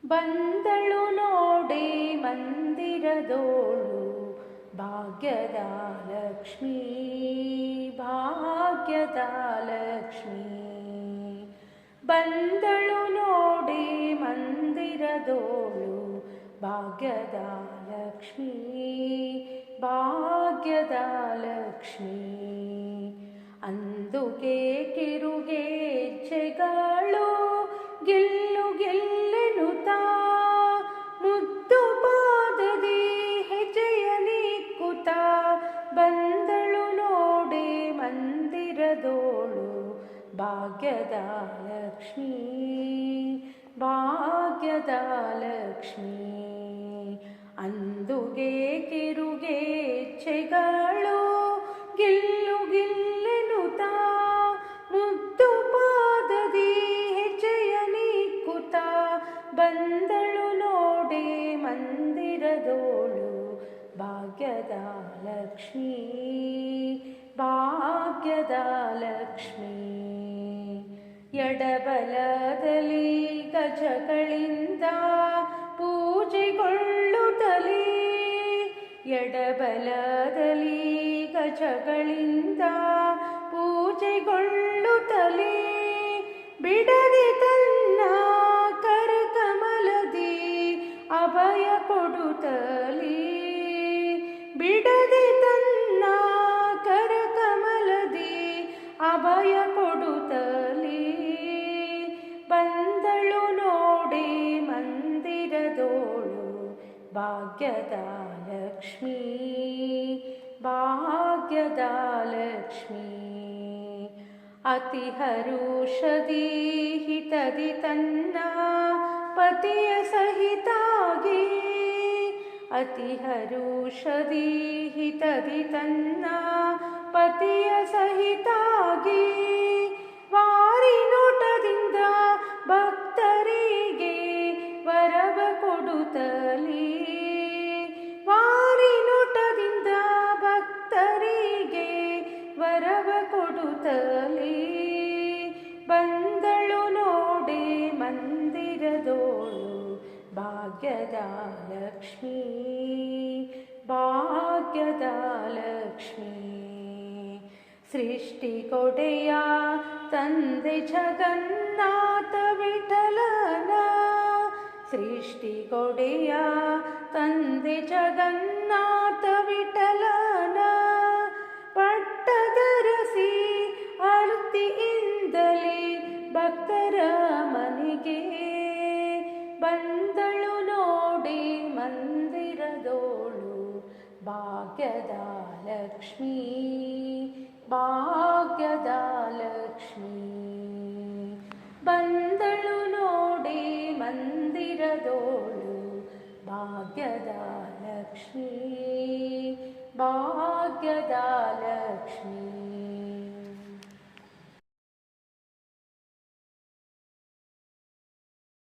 ಬಂದಳು ನೋಡಿ ಮಂದಿರದೋಳು ಭಾಗ್ಯದ ಲಕ್ಷ್ಮೀ, ಭಾಗ್ಯದ ಲಕ್ಷ್ಮೀ. ಬಂದಳು ನೋಡಿ ಮಂದಿರದೋಳು ಭಾಗ್ಯದ ಲಕ್ಷ್ಮೀ, ಭಾಗ್ಯದ ಲಕ್ಷ್ಮೀ. ಅಂದುಗೆ ಕಿರುಗೆಜ್ಜೆಗಳು ಗೆಲ್ಲು ಗೆಲ್ಲೆನುತ್ತಾ ಮುದ್ದು ಪಾದದಿ ಹೆಜ್ಜೆಯ ನಿಕ್ಕುತ್ತಾ ಬಂದಳು ನೋಡಿ ಮಂದಿರದೋಳು ಭಾಗ್ಯದ ಲಕ್ಷ್ಮೀ, ಭಾಗ್ಯದ ಲಕ್ಷ್ಮೀ. ಅಂದುಗೆ ಕಿರುಗೆಜ್ಜೆಗಳು ಗೆಲ್ಲು ಗೆಲ್ಲೆನುತ್ತಾ ಮುದ್ದು ಪಾದದಿ ಹೆಜ್ಜೆಯ ನಿಕ್ಕುತ್ತಾ ಬಂದಳು ನೋಡಿ ಮಂದಿರದೋಳು ಭಾಗ್ಯದ ಲಕ್ಷ್ಮೀ, ಭಾಗ್ಯದ ಲಕ್ಷ್ಮೀ. ಎಡಬಲದಲ್ಲಿ ಗಜಗಳಿಂದ ಪೂಜೆಗೊಳ್ಳುತ್ತಲೇ, ಎಡಬಲದಲ್ಲಿ ಗಜಗಳಿಂದ ಪೂಜೆಗೊಳ್ಳುತ್ತಲೇ ಬಿಡದೆ ತನ್ನ ಕರಕಮಲದಿ ಅಭಯ ಕೊಡುತ್ತಲೇ, ಬಿಡದೆ ತನ್ನ ಕರಕಮಲದಿ ಅಭಯ ಕೊಡುತ್ತಲೇ ಬಂದಳು ನೋಡಿ ಮಂದಿರದೋಳು ಭಾಗ್ಯದ ಲಕ್ಷ್ಮೀ, ಭಾಗ್ಯದ ಲಕ್ಷ್ಮೀ. ಅತಿ ಹರುಷದಿ ಹಿತದಿ ತನ್ನ ಪತಿಯ ಸಹಿತಾಗಿ, ಅತಿ ಹರುಷದಿ ಹಿತದಿ ತನ್ನ ಪತಿಯ ಸಹಿತಾಗಿ ವಾರಿ ನೋಟದಿಂದ ಭಕ್ತರಿಗೆ ವರವ ಕೊಡುತ್ತಲೇ, ವಾರಿ ನೋಟದಿಂದ ಭಕ್ತರಿಗೆ ವರವ ಕೊಡುತ್ತಲೇ ಬಂದಳು ನೋಡಿ ಮಂದಿರದೋಳು ಭಾಗ್ಯದ ಲಕ್ಷ್ಮೀ, ಭಾಗ್ಯದ ಲಕ್ಷ್ಮೀ. ಸೃಷ್ಟಿಕೊಡೆಯ ತಂದೆ ಜಗನ್ನಾಥ ವಿಠಲನ, ಸೃಷ್ಟಿಕೊಡೆಯ ತಂದೆ ಜಗನ್ನಾಥ ವಿಠಲನ ಪಟ್ಟದರಸಿ ಆರತಿಯಿಂದಲೇ ಭಕ್ತರ ಮನೆಗೆ ಬಂದಳು ನೋಡಿ ಮಂದಿರದೋಳು ಭಾಗ್ಯದ ಲಕ್ಷ್ಮೀ, ಭಾಗ್ಯದ ಲಕ್ಷ್ಮೀ. ಬಂದಳು ನೋಡಿ ಮಂದಿರದೋಳು ಭಾಗ್ಯದ ಲಕ್ಷ್ಮೀ, ಭಾಗ್ಯದ ಲಕ್ಷ್ಮೀ.